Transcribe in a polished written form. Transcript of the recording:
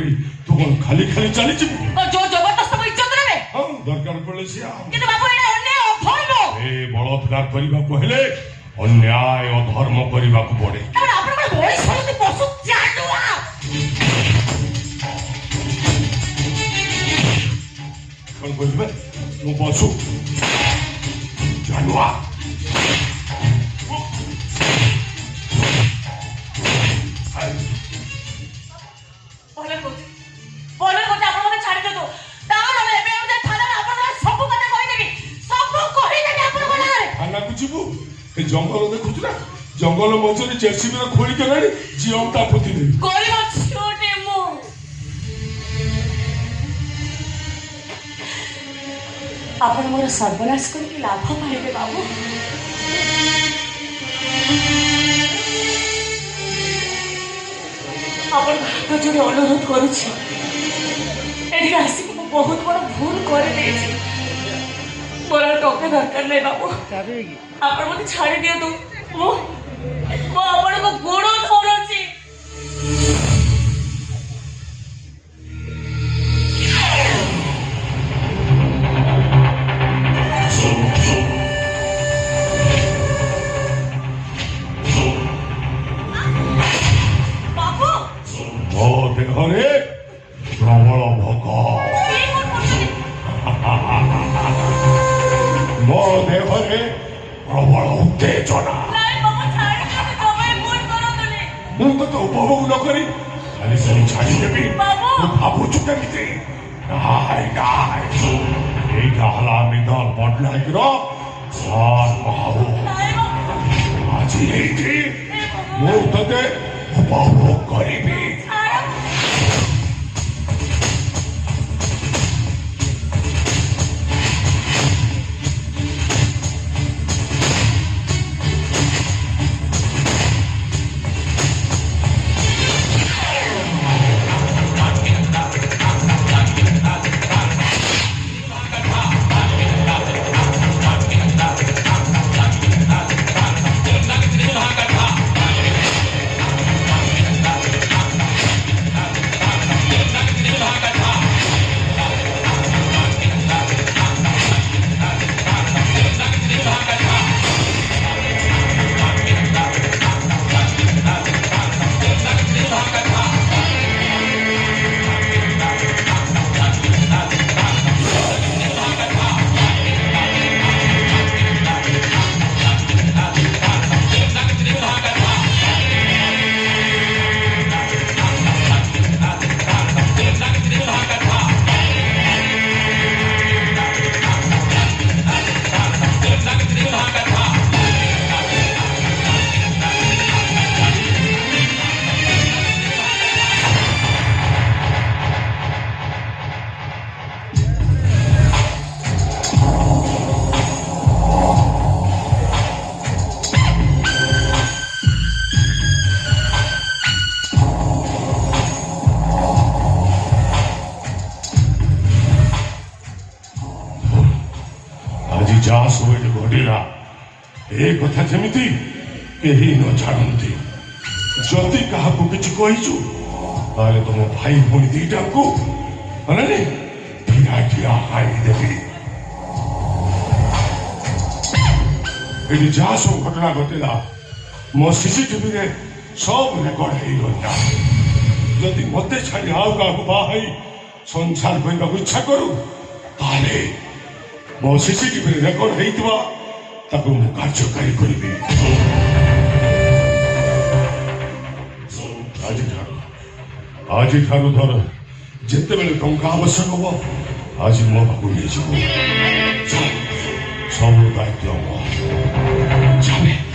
करी तू कौन खाली खाली चली जी जो जबरदस्त मो इज्जत रे हां दरकार पड़ले सिया किंतु बाबू एटा अन्याय अधर्म ए बलात्कार करबा को हेले अन्याय अधर्म करबा को पड़े कारण आपण को बड़ी समिति पशु चाटुआ कौन बोलबे मो पशु जानवा जंगल देखुच ना जंगल मझे जेसीबी खोली गलानी जीवता पोती दे आपण मोर सर्वनाश करके लाभ पाइबे बाबू आपण हाथ जोड़ी अनुरोध करुछि एठी आसी बहुत बड़ भूल कर देछि मोर टके दरकार नहीं बाबू आपण मते छाड़ी दिया तू मो आपण को गोड़ धरछि बाबू मो देहरे प्रबल भोक मो देहरे प्रबल उत्तेजना मुझे तो उपभोग न करी खाली सारी छाड़ी देवी तो भावुचु केमिति नाय नाय एटा हला मिदल बदलाई रो सार भाव आज एठी मो तते उपभोग करिबी जहाँ सब घटिला ए कथा जमीती कहीं न जानती जदि क्या किसी कहीचु ताले तुम भाई भूमि दीटा को ठिया ठिया हाई देवी ये जहाँ सब घटना घटिला मो सीसीटीवी रे सब रेकर्ड हो गला जदि मत छाड़ी आउ क्या बाहर संसार कहवा इच्छा करू ताले मो सीसीटीवी रेकर्ड होइतबा ताको मु कार्यकारी करिबी आज ठारू धर जिते बेले टंका आवश्यक हो आज मो बाबू नहीं सब दायित्व चले